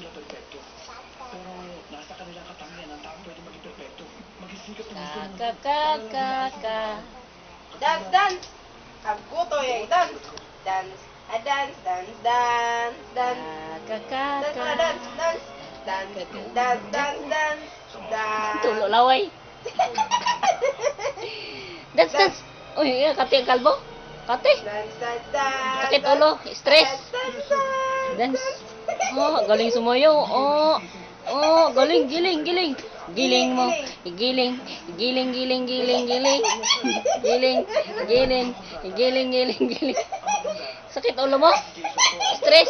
sila perfecto. Pero nasa kanilang katangian ang taong pwede maging perfecto. Magsisikap na gusto mo. Ka. Dance, dance. Aguto yay, dance. Dance. Dance, dance, dance, dance. Dance, dance, dance. Dance, dance, dance, dance. Tulo laway. Dance. Uy, kati ang kalbo. Kati. Dance, dance, dance. Sakit ulo. Stress. Dance, dance, Dance. Oh, galing sumayaw. Oh, galing. Giling mo. Giling. Sakit ulo mo? Stress.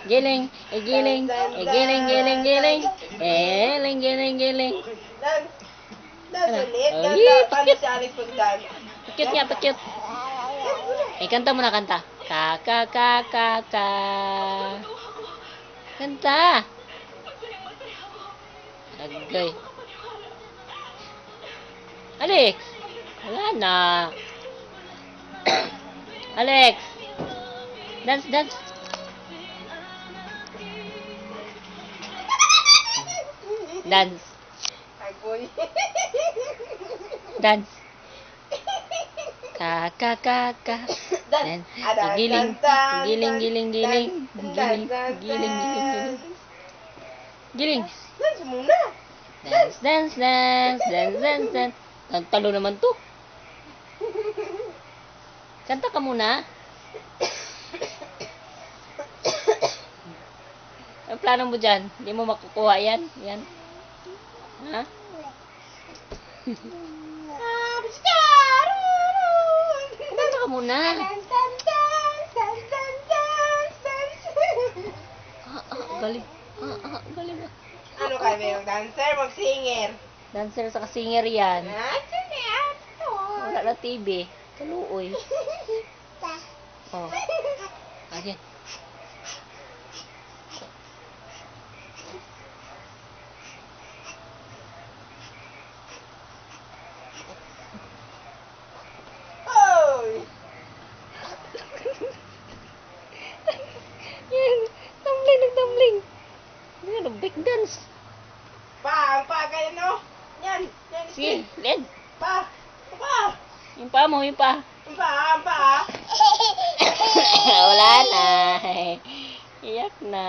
Giling. Giling. Dance. Dance ulit. Ay, Dance. Paano pakit. si Alex pag-dance? Pakit nga, pakit. Kanta mo na, kanta. Ka. Kanta. Agay. Alex. Wala na. Alex. Dance. Dance. Agoy. Dance. Ka. Dance. Giling. Dance muna. Dance. Talo naman to. Kanta ka muna. Ang plano mo dyan? Hindi mo makukuha yan? Yan. Ha? Kanta ka muna. Galing. Galing. Ano kayo ba yung dancer? Mag-singer. Dancer sa singer yan. Dancer na yan. Wala na TV. Kaluoy. Oh. Ayan. Oy! Yan. Tumbling. Yan, big dance. Pa, kayo no? Yan. Sige, led. Pa. Yung pa mo, yung pa. Pa. Wala na. Iyak na.